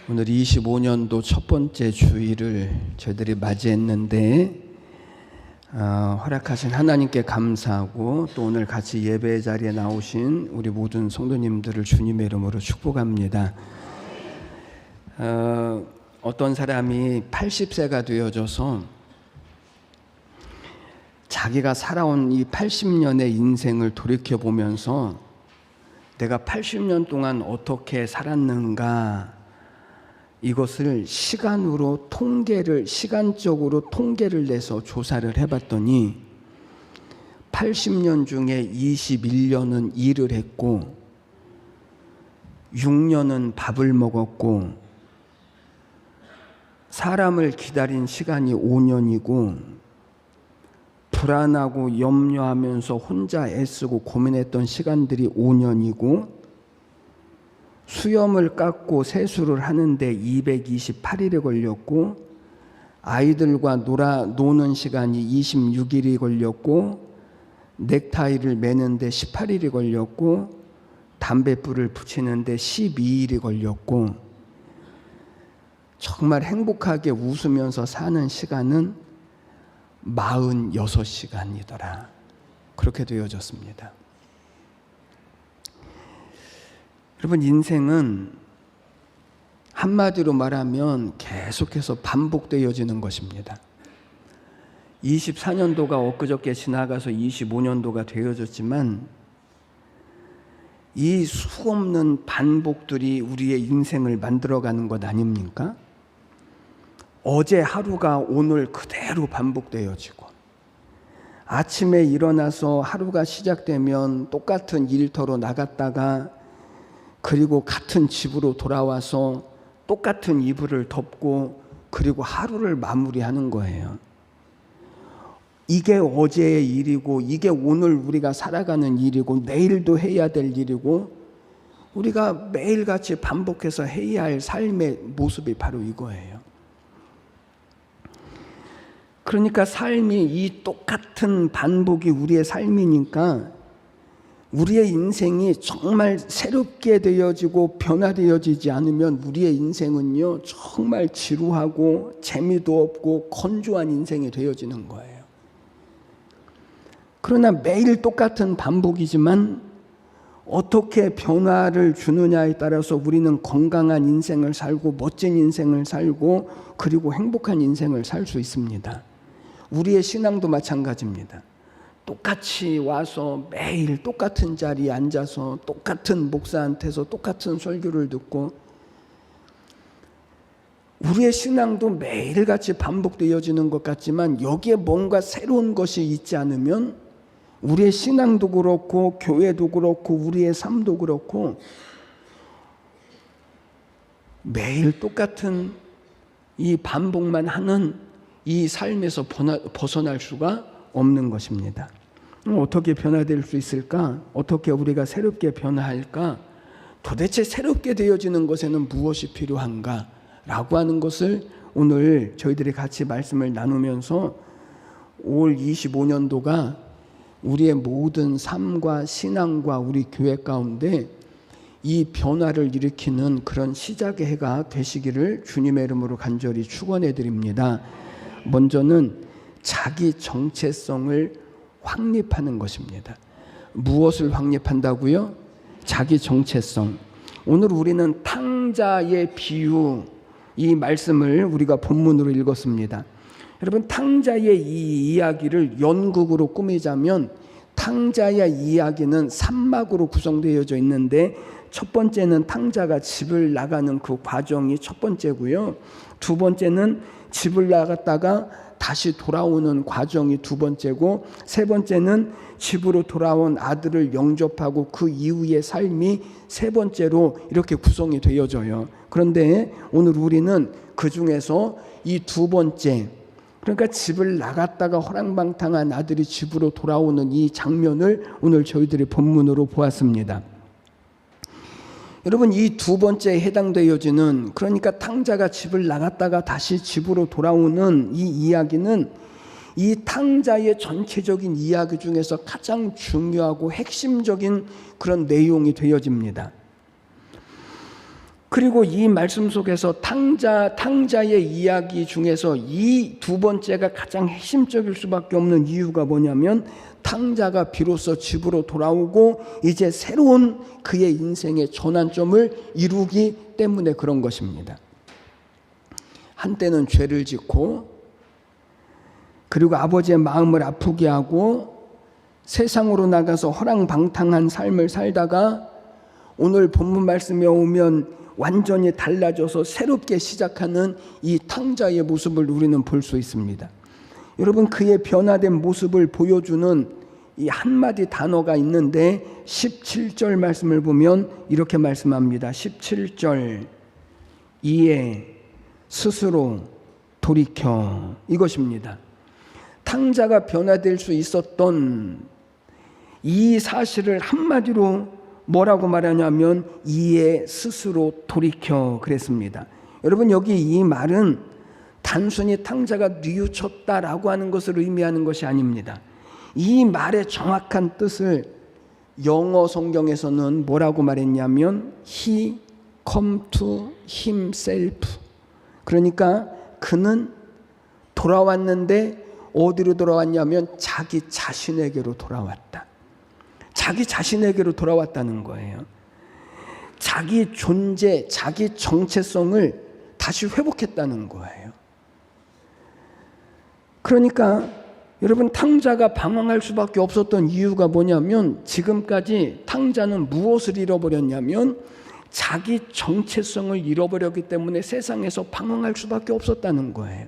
오늘 25년도 첫 번째 주일을 저희들이 맞이했는데 허락하신 하나님께 감사하고 또 오늘 같이 예배 자리에 나오신 우리 모든 성도님들을 주님의 이름으로 축복합니다. 어떤 사람이 80세가 되어져서 자기가 살아온 이 80년의 인생을 돌이켜보면서 내가 80년 동안 어떻게 살았는가, 이것을 시간적으로 통계를 내서 조사를 해봤더니 80년 중에 21년은 일을 했고 6년은 밥을 먹었고 사람을 기다린 시간이 5년이고 불안하고 염려하면서 혼자 애쓰고 고민했던 시간들이 5년이고 수염을 깎고 세수를 하는데 228일이 걸렸고 아이들과 노는 시간이 26일이 걸렸고 넥타이를 매는데 18일이 걸렸고 담뱃불을 붙이는데 12일이 걸렸고 정말 행복하게 웃으면서 사는 시간은 46시간이더라. 그렇게 되어졌습니다. 여러분, 인생은 한마디로 말하면 계속해서 반복되어지는 것입니다. 24년도가 엊그저께 지나가서 25년도가 되어졌지만 이 수없는 반복들이 우리의 인생을 만들어가는 것 아닙니까? 어제 하루가 오늘 그대로 반복되어지고 아침에 일어나서 하루가 시작되면 똑같은 일터로 나갔다가 그리고 같은 집으로 돌아와서 똑같은 이불을 덮고 그리고 하루를 마무리하는 거예요. 이게 어제의 일이고 이게 오늘 우리가 살아가는 일이고 내일도 해야 될 일이고 우리가 매일같이 반복해서 해야 할 삶의 모습이 바로 이거예요. 그러니까 삶이 이 똑같은 반복이 우리의 삶이니까 우리의 인생이 정말 새롭게 되어지고 변화되어지지 않으면 우리의 인생은요 정말 지루하고 재미도 없고 건조한 인생이 되어지는 거예요. 그러나 매일 똑같은 반복이지만 어떻게 변화를 주느냐에 따라서 우리는 건강한 인생을 살고 멋진 인생을 살고 그리고 행복한 인생을 살 수 있습니다. 우리의 신앙도 마찬가지입니다. 똑같이 와서 매일 똑같은 자리에 앉아서 똑같은 목사한테서 똑같은 설교를 듣고 우리의 신앙도 매일같이 반복되어지는 것 같지만 여기에 뭔가 새로운 것이 있지 않으면 우리의 신앙도 그렇고 교회도 그렇고 우리의 삶도 그렇고 매일 똑같은 이 반복만 하는 이 삶에서 벗어날 수가 없는 것입니다. 어떻게 변화될 수 있을까? 어떻게 우리가 새롭게 변화할까? 도대체 새롭게 되어지는 것에는 무엇이 필요한가? 라고 하는 것을 오늘 저희들이 같이 말씀을 나누면서 올 25년도가 우리의 모든 삶과 신앙과 우리 교회 가운데 이 변화를 일으키는 그런 시작의 해가 되시기를 주님의 이름으로 간절히 축원해 드립니다. 먼저는 자기 정체성을 확립하는 것입니다. 무엇을 확립한다고요? 자기 정체성. 오늘 우리는 탕자의 비유, 이 말씀을 우리가 본문으로 읽었습니다. 여러분, 탕자의 이 이야기를 연극으로 꾸미자면 탕자의 이야기는 3막으로 구성되어져 있는데 첫 번째는 탕자가 집을 나가는 그 과정이 첫 번째고요. 두 번째는 집을 나갔다가 다시 돌아오는 과정이 두 번째고 세 번째는 집으로 돌아온 아들을 영접하고 그 이후의 삶이 세 번째로 이렇게 구성이 되어져요. 그런데 오늘 우리는 그 중에서 이 두 번째, 그러니까 집을 나갔다가 허랑방탕한 아들이 집으로 돌아오는 이 장면을 오늘 저희들이 본문으로 보았습니다. 여러분, 이 두 번째에 해당되어지는, 그러니까 탕자가 집을 나갔다가 다시 집으로 돌아오는 이 이야기는 이 탕자의 전체적인 이야기 중에서 가장 중요하고 핵심적인 그런 내용이 되어집니다. 그리고 이 말씀 속에서 탕자의 이야기 중에서 이 두 번째가 가장 핵심적일 수밖에 없는 이유가 뭐냐면, 탕자가 비로소 집으로 돌아오고 이제 새로운 그의 인생의 전환점을 이루기 때문에 그런 것입니다. 한때는 죄를 짓고, 그리고 아버지의 마음을 아프게 하고 세상으로 나가서 허랑방탕한 삶을 살다가 오늘 본문 말씀에 오면 완전히 달라져서 새롭게 시작하는 이 탕자의 모습을 우리는 볼 수 있습니다. 여러분, 그의 변화된 모습을 보여주는 이 한마디 단어가 있는데 17절 말씀을 보면 이렇게 말씀합니다. 17절, 이에 스스로 돌이켜, 이것입니다. 탕자가 변화될 수 있었던 이 사실을 한마디로 뭐라고 말하냐면 이에 스스로 돌이켜 그랬습니다. 여러분, 여기 이 말은 단순히 탕자가 뉘우쳤다라고 하는 것을 의미하는 것이 아닙니다. 이 말의 정확한 뜻을 영어 성경에서는 뭐라고 말했냐면 He come to himself. 그러니까 그는 돌아왔는데 어디로 돌아왔냐면 자기 자신에게로 돌아왔다. 자기 자신에게로 돌아왔다는 거예요. 자기 존재, 자기 정체성을 다시 회복했다는 거예요. 그러니까 여러분, 탕자가 방황할 수밖에 없었던 이유가 뭐냐면, 지금까지 탕자는 무엇을 잃어버렸냐면 자기 정체성을 잃어버렸기 때문에 세상에서 방황할 수밖에 없었다는 거예요.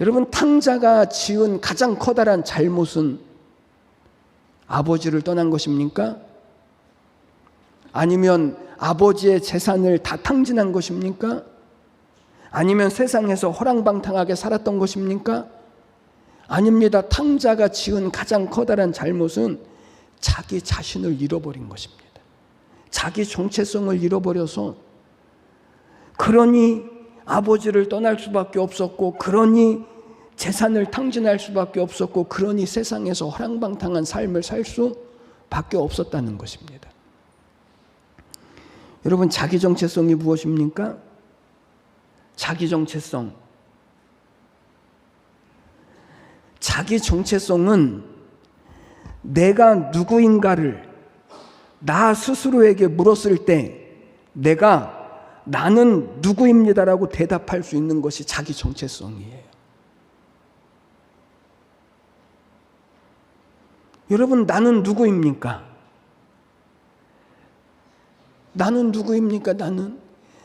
여러분, 탕자가 지은 가장 커다란 잘못은 아버지를 떠난 것입니까? 아니면 아버지의 재산을 다 탕진한 것입니까? 아니면 세상에서 허랑방탕하게 살았던 것입니까? 아닙니다. 탕자가 지은 가장 커다란 잘못은 자기 자신을 잃어버린 것입니다. 자기 정체성을 잃어버려서, 그러니 아버지를 떠날 수밖에 없었고, 그러니 재산을 탕진할 수밖에 없었고, 그러니 세상에서 허랑방탕한 삶을 살 수밖에 없었다는 것입니다. 여러분, 자기 정체성이 무엇입니까? 자기 정체성. 자기 정체성은 내가 누구인가를 나 스스로에게 물었을 때 나는 누구입니다라고 대답할 수 있는 것이 자기 정체성이에요. 여러분, 나는 누구입니까? 나는 누구입니까?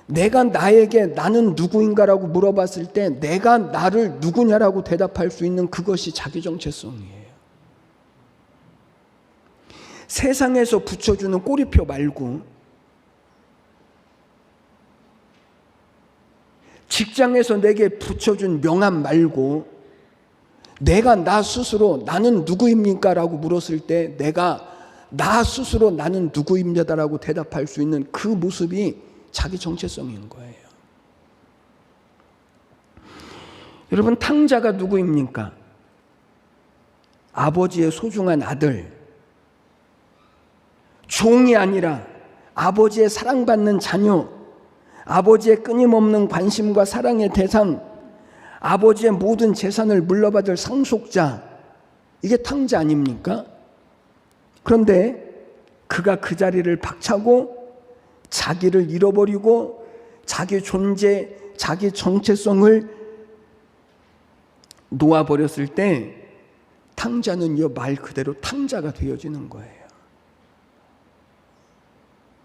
내가 나에게 나는 누구인가라고 물어봤을 때 내가 나를 누구냐라고 대답할 수 있는 그것이 자기 정체성이에요. 세상에서 붙여주는 꼬리표 말고, 직장에서 내게 붙여준 명함 말고, 내가 나 스스로 나는 누구입니까? 라고 물었을 때 내가 나 스스로 나는 누구입니다라고 대답할 수 있는 그 모습이 자기 정체성인 거예요. 여러분, 탕자가 누구입니까? 아버지의 소중한 아들, 종이 아니라 아버지의 사랑받는 자녀, 아버지의 끊임없는 관심과 사랑의 대상, 아버지의 모든 재산을 물러받을 상속자, 이게 탕자 아닙니까? 그런데 그가 그 자리를 박차고 자기를 잃어버리고 자기 존재, 자기 정체성을 놓아버렸을 때 탕자는요, 말 그대로 탕자가 되어지는 거예요.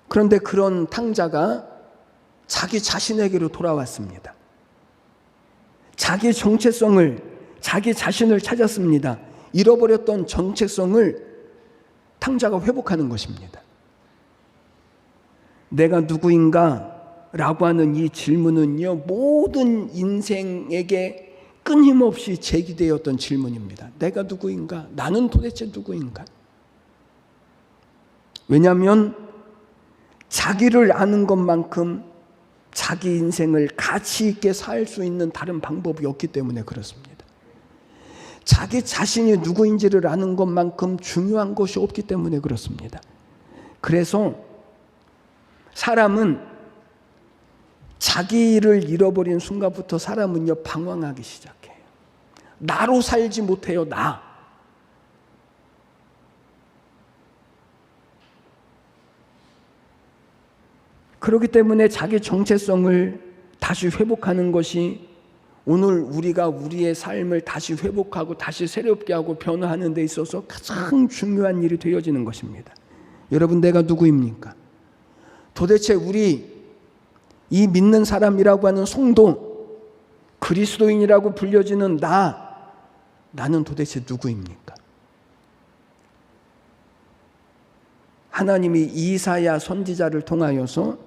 그런데 그런 탕자가 자기 자신에게로 돌아왔습니다. 자기 정체성을, 자기 자신을 찾았습니다. 잃어버렸던 정체성을 탕자가 회복하는 것입니다. 내가 누구인가? 라고 하는 이 질문은요, 모든 인생에게 끊임없이 제기되었던 질문입니다. 내가 누구인가? 나는 도대체 누구인가? 왜냐하면 자기를 아는 것만큼 자기 인생을 가치 있게 살 수 있는 다른 방법이 없기 때문에 그렇습니다. 자기 자신이 누구인지를 아는 것만큼 중요한 것이 없기 때문에 그렇습니다. 그래서 사람은 자기를 잃어버린 순간부터 사람은요 방황하기 시작해요. 나로 살지 못해요. 나. 그렇기 때문에 자기 정체성을 다시 회복하는 것이 오늘 우리가 우리의 삶을 다시 회복하고 다시 새롭게 하고 변화하는 데 있어서 가장 중요한 일이 되어지는 것입니다. 여러분, 내가 누구입니까? 도대체 우리 이 믿는 사람이라고 하는 성도, 그리스도인이라고 불려지는 나는 도대체 누구입니까? 하나님이 이사야 선지자를 통하여서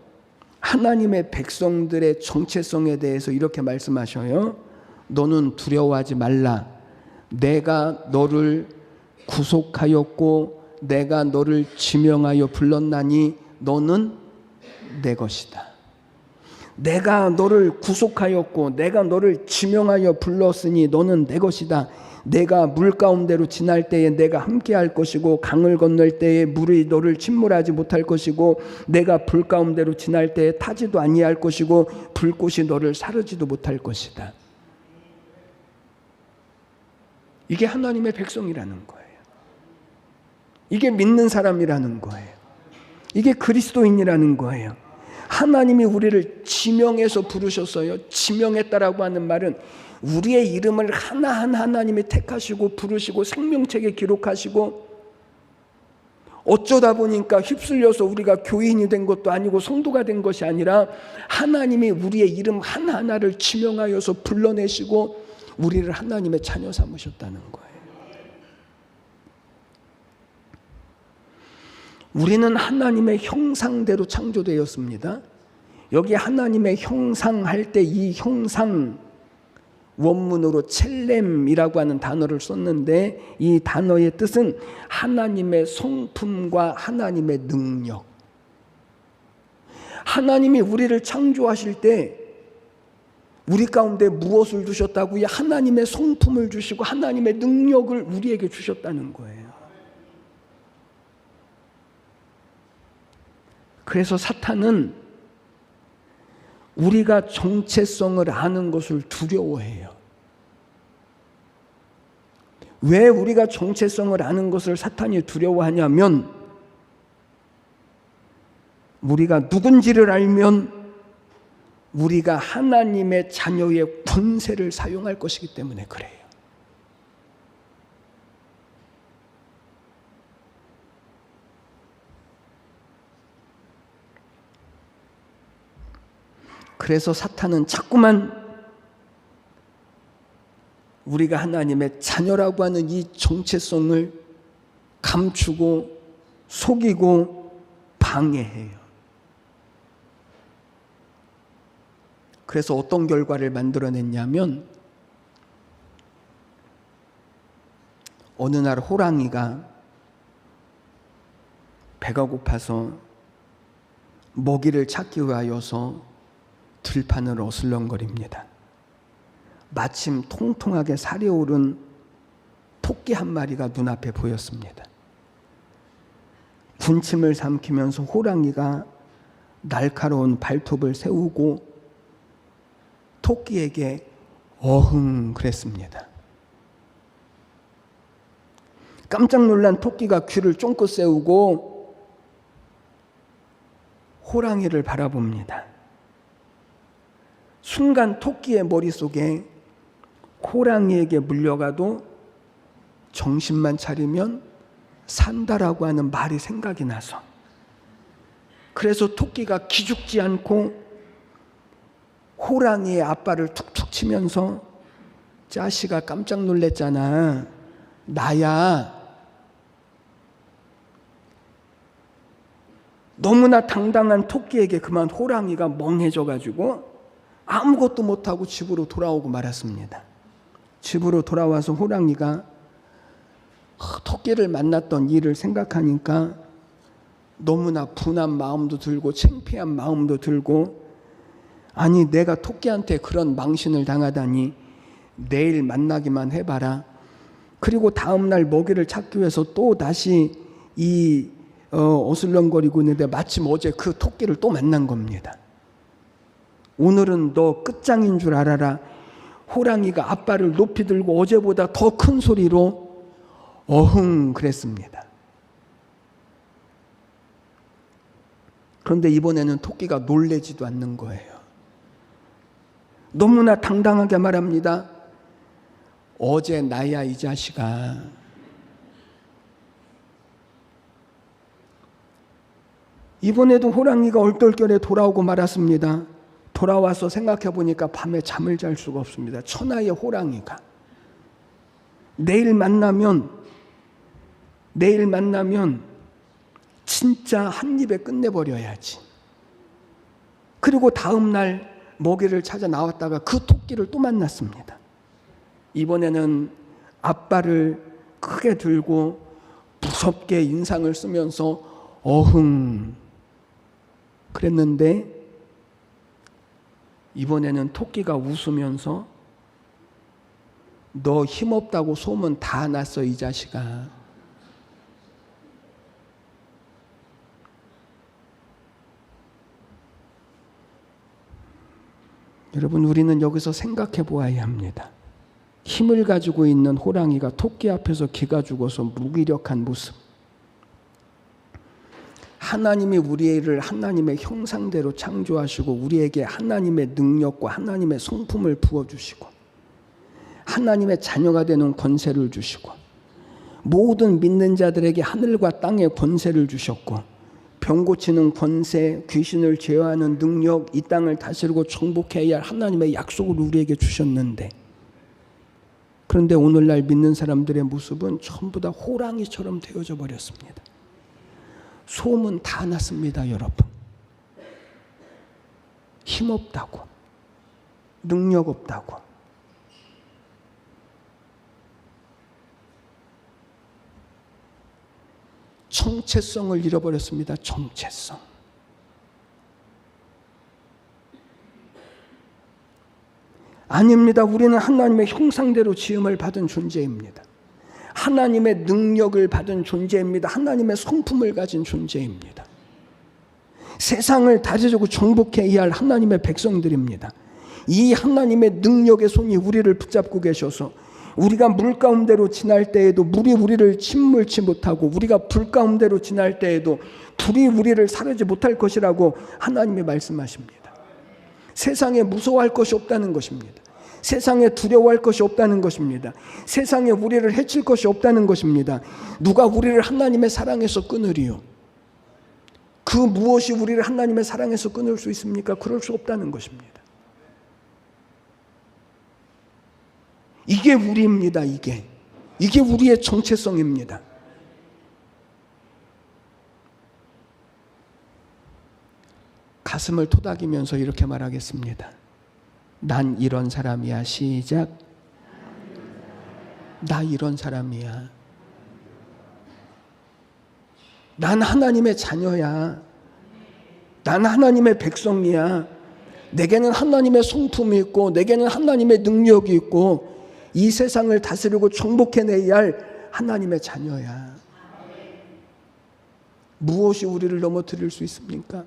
하나님의 백성들의 정체성에 대해서 이렇게 말씀하셔요. 너는 두려워하지 말라. 내가 너를 구속하였고 내가 너를 지명하여 불렀나니 너는 내 것이다. 내가 너를 구속하였고 내가 너를 지명하여 불렀으니 너는 내 것이다. 내가 물 가운데로 지날 때에 내가 함께할 것이고 강을 건널 때에 물이 너를 침몰하지 못할 것이고 내가 불 가운데로 지날 때에 타지도 아니할 것이고 불꽃이 너를 사르지도 못할 것이다. 이게 하나님의 백성이라는 거예요. 이게 믿는 사람이라는 거예요. 이게 그리스도인이라는 거예요. 하나님이 우리를 지명해서 부르셨어요. 지명했다라고 하는 말은 우리의 이름을 하나하나 하나님이 택하시고 부르시고 생명책에 기록하시고 어쩌다 보니까 휩쓸려서 우리가 교인이 된 것도 아니고 성도가 된 것이 아니라 하나님이 우리의 이름 하나하나를 지명하여서 불러내시고 우리를 하나님의 자녀 삼으셨다는 거예요. 우리는 하나님의 형상대로 창조되었습니다. 여기 하나님의 형상 할 때 이 형상 원문으로 첼렘이라고 하는 단어를 썼는데 이 단어의 뜻은 하나님의 성품과 하나님의 능력. 하나님이 우리를 창조하실 때 우리 가운데 무엇을 주셨다고요? 하나님의 성품을 주시고 하나님의 능력을 우리에게 주셨다는 거예요. 그래서 사탄은 우리가 정체성을 아는 것을 두려워해요. 왜 우리가 정체성을 아는 것을 사탄이 두려워하냐면 우리가 누군지를 알면 우리가 하나님의 자녀의 권세를 사용할 것이기 때문에 그래요. 그래서 사탄은 자꾸만 우리가 하나님의 자녀라고 하는 이 정체성을 감추고 속이고 방해해요. 그래서 어떤 결과를 만들어냈냐면 어느 날 호랑이가 배가 고파서 먹이를 찾기 위하여서 들판을 어슬렁거립니다. 마침 통통하게 살이 오른 토끼 한 마리가 눈앞에 보였습니다. 군침을 삼키면서 호랑이가 날카로운 발톱을 세우고 토끼에게 어흥 그랬습니다. 깜짝 놀란 토끼가 귀를 쫑긋 세우고 호랑이를 바라봅니다. 순간 토끼의 머릿속에 호랑이에게 물려가도 정신만 차리면 산다라고 하는 말이 생각이 나서 그래서 토끼가 기죽지 않고 호랑이의 앞발을 툭툭 치면서 자식아 깜짝 놀랬잖아. 나야. 너무나 당당한 토끼에게 그만 호랑이가 멍해져가지고 아무것도 못하고 집으로 돌아오고 말았습니다. 집으로 돌아와서 호랑이가 토끼를 만났던 일을 생각하니까 너무나 분한 마음도 들고 창피한 마음도 들고 아니 내가 토끼한테 그런 망신을 당하다니 내일 만나기만 해봐라. 그리고 다음날 먹이를 찾기 위해서 또 다시 어슬렁거리고 있는데 마침 어제 그 토끼를 또 만난 겁니다. 오늘은 너 끝장인 줄 알아라. 호랑이가 앞발을 높이 들고 어제보다 더 큰 소리로 어흥 그랬습니다. 그런데 이번에는 토끼가 놀래지도 않는 거예요. 너무나 당당하게 말합니다. 어제 나야 이 자식아. 이번에도 호랑이가 얼떨결에 돌아오고 말았습니다. 돌아와서 생각해 보니까 밤에 잠을 잘 수가 없습니다. 천하의 호랑이가 내일 만나면 진짜 한 입에 끝내버려야지. 그리고 다음 날 먹이를 찾아 나왔다가 그 토끼를 또 만났습니다. 이번에는 앞발을 크게 들고 무섭게 인상을 쓰면서 어흥 그랬는데 이번에는 토끼가 웃으면서 너 힘없다고 소문 다 났어 이 자식아. 여러분, 우리는 여기서 생각해 보아야 합니다. 힘을 가지고 있는 호랑이가 토끼 앞에서 기가 죽어서 무기력한 모습. 하나님이 우리를 하나님의 형상대로 창조하시고 우리에게 하나님의 능력과 하나님의 성품을 부어주시고 하나님의 자녀가 되는 권세를 주시고 모든 믿는 자들에게 하늘과 땅의 권세를 주셨고 병 고치는 권세, 귀신을 제어하는 능력, 이 땅을 다스리고 정복해야 할 하나님의 약속을 우리에게 주셨는데, 그런데 오늘날 믿는 사람들의 모습은 전부 다 호랑이처럼 되어져 버렸습니다. 소문 다 났습니다, 여러분. 힘없다고, 능력 없다고. 정체성을 잃어버렸습니다. 정체성. 아닙니다. 우리는 하나님의 형상대로 지음을 받은 존재입니다. 하나님의 능력을 받은 존재입니다. 하나님의 성품을 가진 존재입니다. 세상을 다스리고 정복해야 할 하나님의 백성들입니다. 이 하나님의 능력의 손이 우리를 붙잡고 계셔서 우리가 물 가운데로 지날 때에도 물이 우리를 침몰치 못하고 우리가 불 가운데로 지날 때에도 불이 우리를 사르지 못할 것이라고 하나님이 말씀하십니다. 세상에 무서워할 것이 없다는 것입니다. 세상에 두려워할 것이 없다는 것입니다. 세상에 우리를 해칠 것이 없다는 것입니다. 누가 우리를 하나님의 사랑에서 끊으리요? 그 무엇이 우리를 하나님의 사랑에서 끊을 수 있습니까? 그럴 수 없다는 것입니다. 이게 우리입니다. 이게 우리의 정체성입니다. 가슴을 토닥이면서 이렇게 말하겠습니다. 난 이런 사람이야. 시작. 나 이런 사람이야. 난 하나님의 자녀야. 난 하나님의 백성이야. 내게는 하나님의 성품이 있고 내게는 하나님의 능력이 있고 이 세상을 다스리고 정복해내야 할 하나님의 자녀야. 무엇이 우리를 넘어뜨릴 수 있습니까?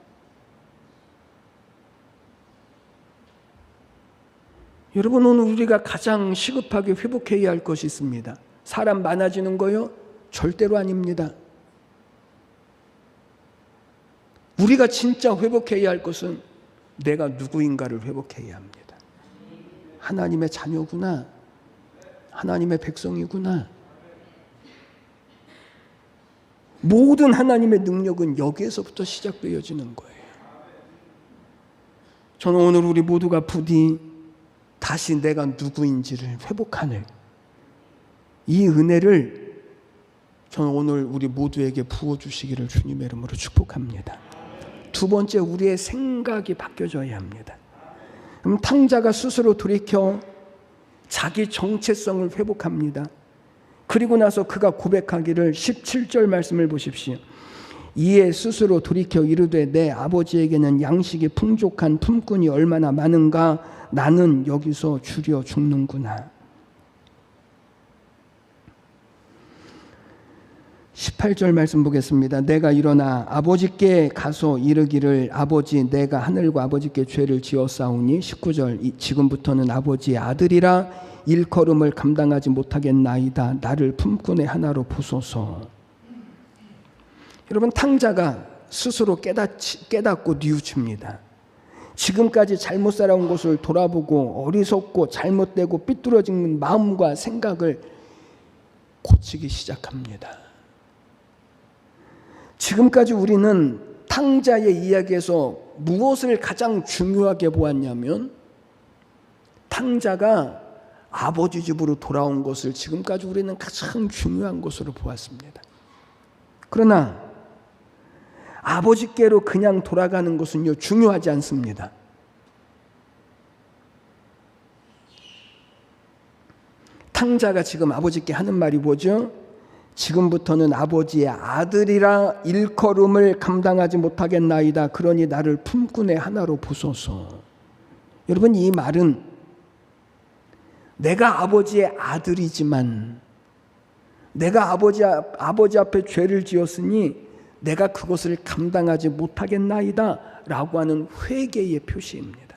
여러분, 오늘 우리가 가장 시급하게 회복해야 할 것이 있습니다. 사람 많아지는 거요? 절대로 아닙니다. 우리가 진짜 회복해야 할 것은 내가 누구인가를 회복해야 합니다. 하나님의 자녀구나. 하나님의 백성이구나. 모든 하나님의 능력은 여기에서부터 시작되어지는 거예요. 저는 오늘 우리 모두가 부디 다시 내가 누구인지를 회복하는 이 은혜를 저는 오늘 우리 모두에게 부어주시기를 주님의 이름으로 축복합니다. 두 번째, 우리의 생각이 바뀌어져야 합니다. 그럼 탕자가 스스로 돌이켜 자기 정체성을 회복합니다. 그리고 나서 그가 고백하기를 17절 말씀을 보십시오. 이에 스스로 돌이켜 이르되 내 아버지에게는 양식이 풍족한 품꾼이 얼마나 많은가. 나는 여기서 주려 죽는구나. 18절 말씀 보겠습니다. 내가 일어나 아버지께 가서 이르기를 아버지 내가 하늘과 아버지께 죄를 지었사오니 19절 지금부터는 아버지의 아들이라 일컬음을 감당하지 못하겠나이다. 나를 품꾼의 하나로 부소서. 여러분 탕자가 스스로 깨닫고 뉘우칩니다. 지금까지 잘못 살아온 것을 돌아보고 어리석고 잘못되고 삐뚤어진 마음과 생각을 고치기 시작합니다. 지금까지 우리는 탕자의 이야기에서 무엇을 가장 중요하게 보았냐면 탕자가 아버지 집으로 돌아온 것을 지금까지 우리는 가장 중요한 것으로 보았습니다. 그러나 아버지께로 그냥 돌아가는 것은요 중요하지 않습니다. 탕자가 지금 아버지께 하는 말이 뭐죠? 지금부터는 아버지의 아들이라 일컬음을 감당하지 못하겠나이다. 그러니 나를 품꾼의 하나로 부소서. 여러분 이 말은 내가 아버지의 아들이지만 내가 아버지 앞에 죄를 지었으니 내가 그것을 감당하지 못하겠나이다 라고 하는 회개의 표시입니다.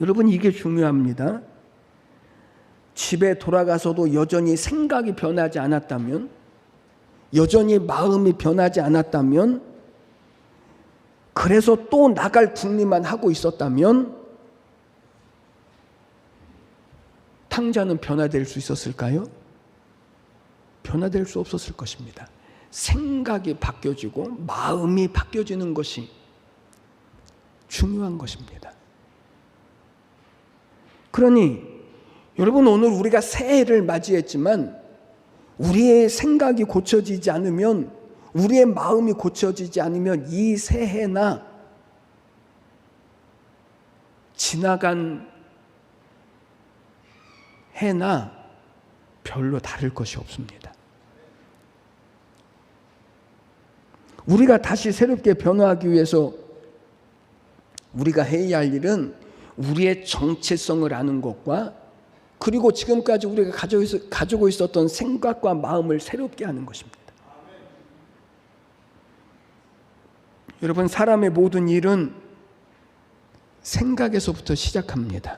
여러분 이게 중요합니다. 집에 돌아가서도 여전히 생각이 변하지 않았다면, 여전히 마음이 변하지 않았다면, 그래서 또 나갈 궁리만 하고 있었다면 탕자는 변화될 수 있었을까요? 변화될 수 없었을 것입니다. 생각이 바뀌어지고 마음이 바뀌어지는 것이 중요한 것입니다. 그러니 여러분 오늘 우리가 새해를 맞이했지만 우리의 생각이 고쳐지지 않으면, 우리의 마음이 고쳐지지 않으면 이 새해나 지나간 해나 별로 다를 것이 없습니다. 우리가 다시 새롭게 변화하기 위해서 우리가 해야 할 일은 우리의 정체성을 아는 것과 그리고 지금까지 우리가 가지고 있었던 생각과 마음을 새롭게 하는 것입니다. 여러분 사람의 모든 일은 생각에서부터 시작합니다.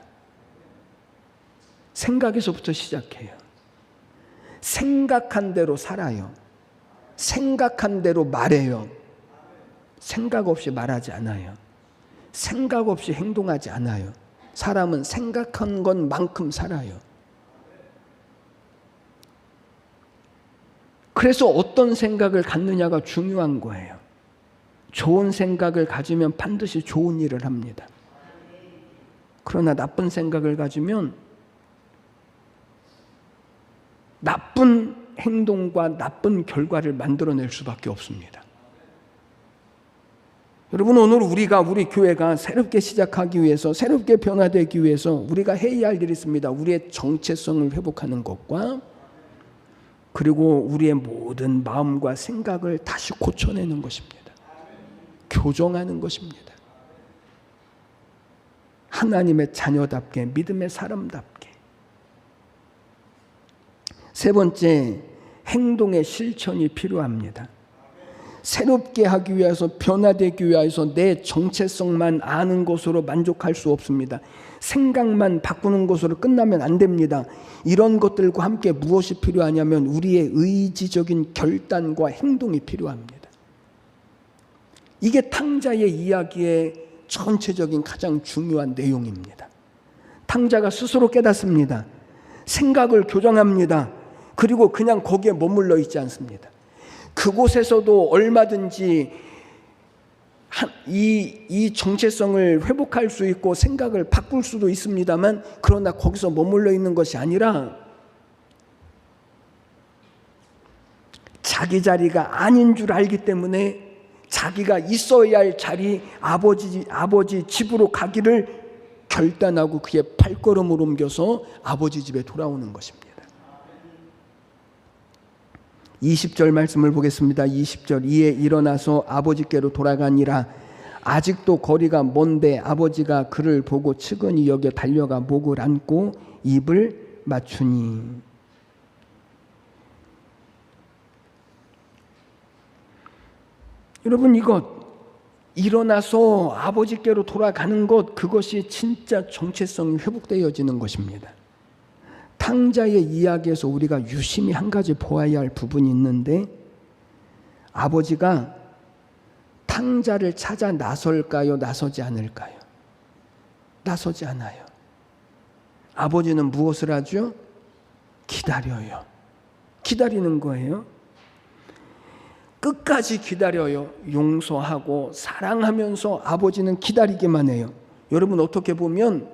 생각에서부터 시작해요. 생각한 대로 살아요. 생각한 대로 말해요. 생각 없이 말하지 않아요. 생각 없이 행동하지 않아요. 사람은 생각한 것만큼 살아요. 그래서 어떤 생각을 갖느냐가 중요한 거예요. 좋은 생각을 가지면 반드시 좋은 일을 합니다. 그러나 나쁜 생각을 가지면 나쁜 행동과 나쁜 결과를 만들어낼 수밖에 없습니다. 여러분 오늘 우리 교회가 새롭게 시작하기 위해서, 새롭게 변화되기 위해서 우리가 해야 할 일이 있습니다. 우리의 정체성을 회복하는 것과 그리고 우리의 모든 마음과 생각을 다시 고쳐내는 것입니다. 교정하는 것입니다. 하나님의 자녀답게, 믿음의 사람답게. 세 번째, 행동의 실천이 필요합니다. 새롭게 하기 위해서, 변화되기 위해서 내 정체성만 아는 것으로 만족할 수 없습니다. 생각만 바꾸는 것으로 끝나면 안 됩니다. 이런 것들과 함께 무엇이 필요하냐면 우리의 의지적인 결단과 행동이 필요합니다. 이게 탕자의 이야기의 전체적인 가장 중요한 내용입니다. 탕자가 스스로 깨닫습니다. 생각을 교정합니다. 그리고 그냥 거기에 머물러 있지 않습니다. 그곳에서도 얼마든지 이 정체성을 회복할 수 있고 생각을 바꿀 수도 있습니다만, 그러나 거기서 머물러 있는 것이 아니라 자기 자리가 아닌 줄 알기 때문에 자기가 있어야 할 자리, 아버지 집으로 가기를 결단하고 그의 발걸음을 옮겨서 아버지 집에 돌아오는 것입니다. 20절 말씀을 보겠습니다. 20절 이에 일어나서 아버지께로 돌아가니라. 아직도 거리가 먼데 아버지가 그를 보고 측은히 여겨 달려가 목을 안고 입을 맞추니. 여러분, 이것 일어나서 아버지께로 돌아가는 것, 그것이 진짜 정체성이 회복되어지는 것입니다. 탕자의 이야기에서 우리가 유심히 한 가지 보아야 할 부분이 있는데, 아버지가 탕자를 찾아 나설까요? 나서지 않을까요? 나서지 않아요. 아버지는 무엇을 하죠? 기다려요. 기다리는 거예요. 끝까지 기다려요. 용서하고 사랑하면서 아버지는 기다리기만 해요. 여러분, 어떻게 보면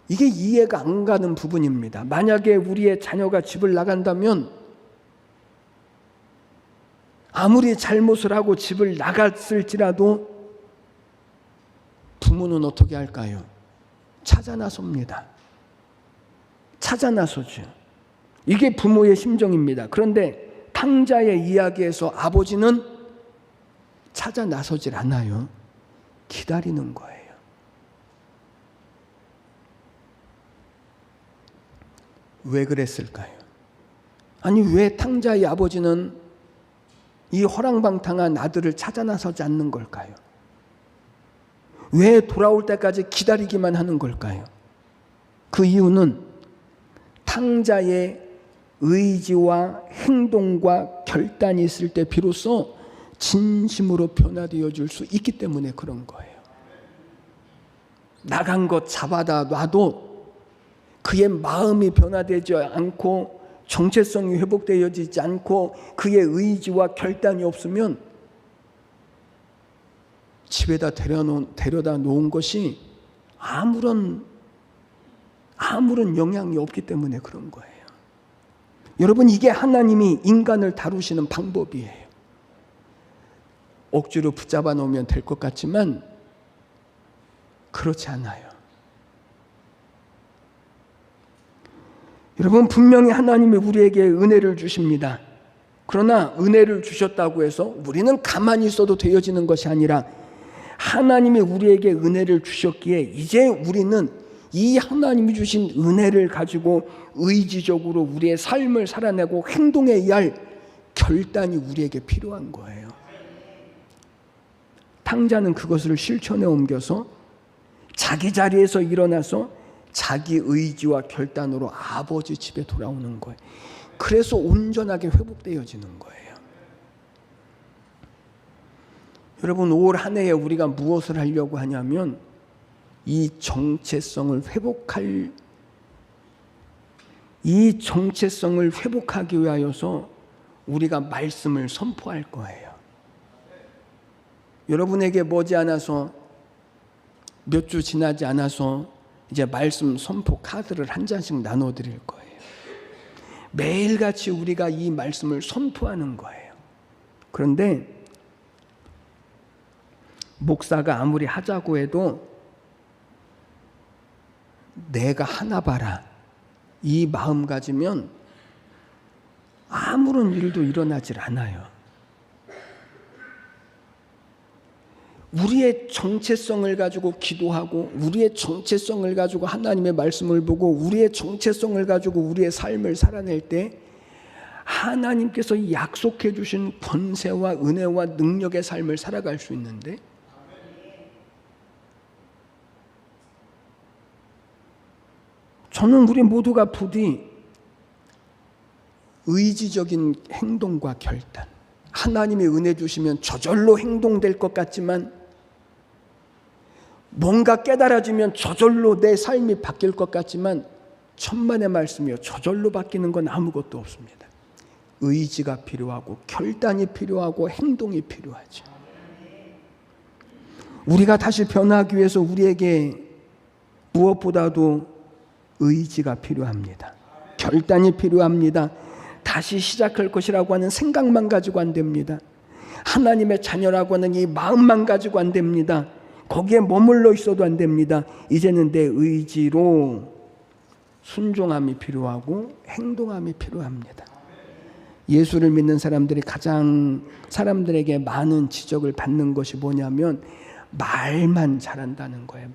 이게 이해가 안 가는 부분입니다. 만약에 우리의 자녀가 집을 나간다면 아무리 잘못을 하고 집을 나갔을지라도 부모는 어떻게 할까요? 찾아 나섭니다. 찾아 나서죠. 이게 부모의 심정입니다. 그런데 탕자의 이야기에서 아버지는 찾아 나서질 않아요. 기다리는 거예요. 왜 그랬을까요? 아니, 왜 탕자의 아버지는 이 허랑방탕한 아들을 찾아 나서지 않는 걸까요? 왜 돌아올 때까지 기다리기만 하는 걸까요? 그 이유는 탕자의 의지와 행동과 결단이 있을 때 비로소 진심으로 변화되어 줄 수 있기 때문에 그런 거예요. 나간 것 잡아다 놔도 그의 마음이 변화되지 않고 정체성이 회복되어지지 않고 그의 의지와 결단이 없으면 집에다 데려다 놓은 것이 아무런 영향이 없기 때문에 그런 거예요. 여러분, 이게 하나님이 인간을 다루시는 방법이에요. 억지로 붙잡아 놓으면 될 것 같지만 그렇지 않아요. 여러분, 분명히 하나님이 우리에게 은혜를 주십니다. 그러나 은혜를 주셨다고 해서 우리는 가만히 있어도 되어지는 것이 아니라 하나님이 우리에게 은혜를 주셨기에 이제 우리는 이 하나님이 주신 은혜를 가지고 의지적으로 우리의 삶을 살아내고 행동해야 할 결단이 우리에게 필요한 거예요. 탕자는 그것을 실천에 옮겨서 자기 자리에서 일어나서 자기 의지와 결단으로 아버지 집에 돌아오는 거예요. 그래서 온전하게 회복되어지는 거예요. 여러분, 올 한 해에 우리가 무엇을 하려고 하냐면 이 정체성을 회복하기 위하여서 우리가 말씀을 선포할 거예요. 여러분에게 머지않아서 몇 주 지나지 않아서 이제 말씀 선포 카드를 한 장씩 나눠드릴 거예요. 매일같이 우리가 이 말씀을 선포하는 거예요. 그런데 목사가 아무리 하자고 해도 내가 하나 봐라, 이 마음 가지면 아무런 일도 일어나질 않아요. 우리의 정체성을 가지고 기도하고 우리의 정체성을 가지고 하나님의 말씀을 보고 우리의 정체성을 가지고 우리의 삶을 살아낼 때 하나님께서 약속해 주신 권세와 은혜와 능력의 삶을 살아갈 수 있는데, 저는 우리 모두가 부디 의지적인 행동과 결단, 하나님의 은혜 주시면 저절로 행동될 것 같지만 뭔가 깨달아지면 저절로 내 삶이 바뀔 것 같지만 천만의 말씀이요, 저절로 바뀌는 건 아무것도 없습니다. 의지가 필요하고 결단이 필요하고 행동이 필요하죠. 우리가 다시 변하기 위해서 우리에게 무엇보다도 의지가 필요합니다. 결단이 필요합니다. 다시 시작할 것이라고 하는 생각만 가지고 안 됩니다. 하나님의 자녀라고 하는 이 마음만 가지고 안 됩니다. 거기에 머물러 있어도 안 됩니다. 이제는 내 의지로 순종함이 필요하고 행동함이 필요합니다. 예수를 믿는 사람들이 가장 사람들에게 많은 지적을 받는 것이 뭐냐면 말만 잘한다는 거예요.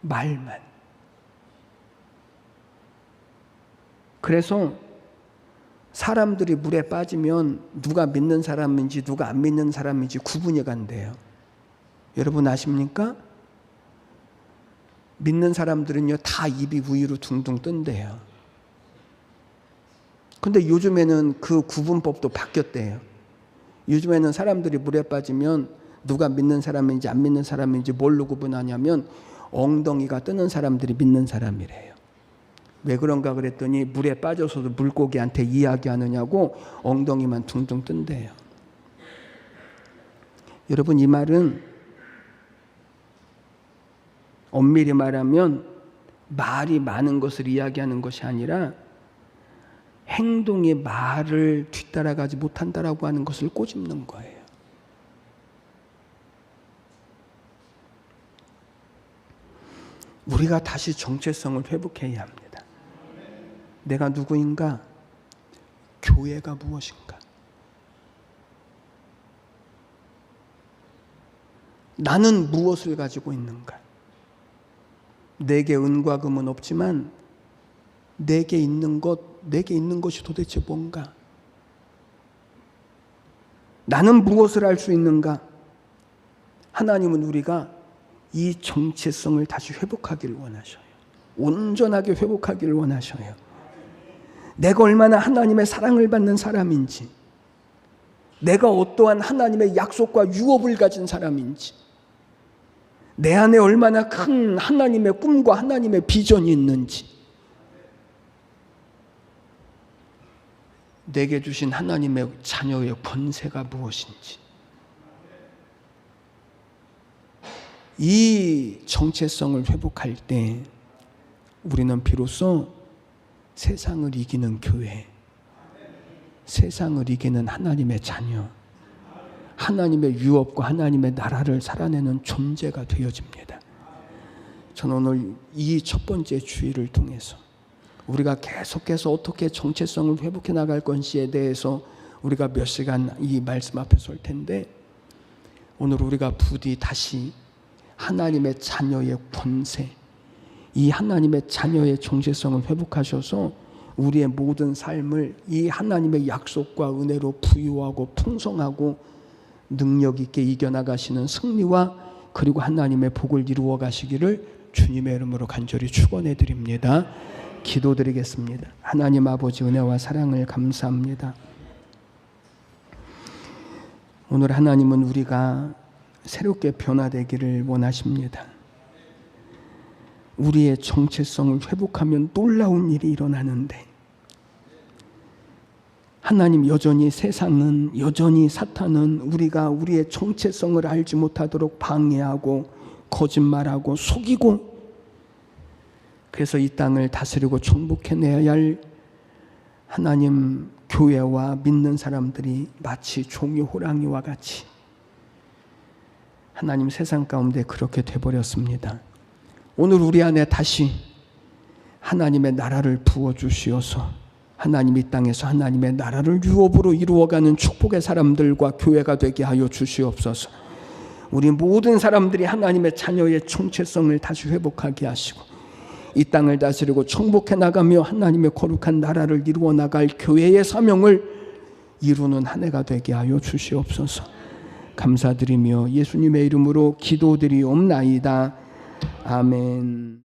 말만. 그래서 사람들이 물에 빠지면 누가 믿는 사람인지 누가 안 믿는 사람인지 구분이 간대요. 여러분 아십니까? 믿는 사람들은요 다 입이 위로 둥둥 뜬대요. 근데 요즘에는 그 구분법도 바뀌었대요. 요즘에는 사람들이 물에 빠지면 누가 믿는 사람인지 안 믿는 사람인지 뭘로 구분하냐면 엉덩이가 뜨는 사람들이 믿는 사람이래요. 왜 그런가 그랬더니 물에 빠져서도 물고기한테 이야기하느냐고 엉덩이만 둥둥 뜬대요. 여러분 이 말은 엄밀히 말하면 말이 많은 것을 이야기하는 것이 아니라 행동이 말을 뒤따라가지 못한다라고 하는 것을 꼬집는 거예요. 우리가 다시 정체성을 회복해야 합니다. 내가 누구인가? 교회가 무엇인가? 나는 무엇을 가지고 있는가? 내게 은과 금은 없지만 내게 있는 것이 도대체 뭔가? 나는 무엇을 할 수 있는가? 하나님은 우리가 이 정체성을 다시 회복하기를 원하셔요. 온전하게 회복하기를 원하셔요. 내가 얼마나 하나님의 사랑을 받는 사람인지, 내가 어떠한 하나님의 약속과 유업을 가진 사람인지, 내 안에 얼마나 큰 하나님의 꿈과 하나님의 비전이 있는지, 내게 주신 하나님의 자녀의 권세가 무엇인지, 이 정체성을 회복할 때 우리는 비로소 세상을 이기는 교회, 세상을 이기는 하나님의 자녀, 하나님의 유업과 하나님의 나라를 살아내는 존재가 되어집니다. 저는 오늘 이 첫 번째 주의를 통해서 우리가 계속해서 어떻게 정체성을 회복해 나갈 건지에 대해서 우리가 몇 시간 이 말씀 앞에 설 텐데, 오늘 우리가 부디 다시 하나님의 자녀의 권세, 이 하나님의 자녀의 정체성을 회복하셔서 우리의 모든 삶을 이 하나님의 약속과 은혜로 부유하고 풍성하고 능력 있게 이겨나가시는 승리와 그리고 하나님의 복을 이루어 가시기를 주님의 이름으로 간절히 축원해 드립니다. 기도드리겠습니다. 하나님 아버지 은혜와 사랑을 감사합니다. 오늘 하나님은 우리가 새롭게 변화되기를 원하십니다. 우리의 정체성을 회복하면 놀라운 일이 일어나는데, 하나님 여전히 세상은, 여전히 사탄은 우리가 우리의 정체성을 알지 못하도록 방해하고 거짓말하고 속이고, 그래서 이 땅을 다스리고 정복해내야 할 하나님 교회와 믿는 사람들이 마치 종이 호랑이와 같이 하나님 세상 가운데 그렇게 돼버렸습니다. 오늘 우리 안에 다시 하나님의 나라를 부어주시어서 하나님 이 땅에서 하나님의 나라를 유업으로 이루어가는 축복의 사람들과 교회가 되게 하여 주시옵소서. 우리 모든 사람들이 하나님의 자녀의 정체성을 다시 회복하게 하시고 이 땅을 다스리고 정복해 나가며 하나님의 거룩한 나라를 이루어 나갈 교회의 사명을 이루는 한 해가 되게 하여 주시옵소서. 감사드리며 예수님의 이름으로 기도드리옵나이다. 아멘.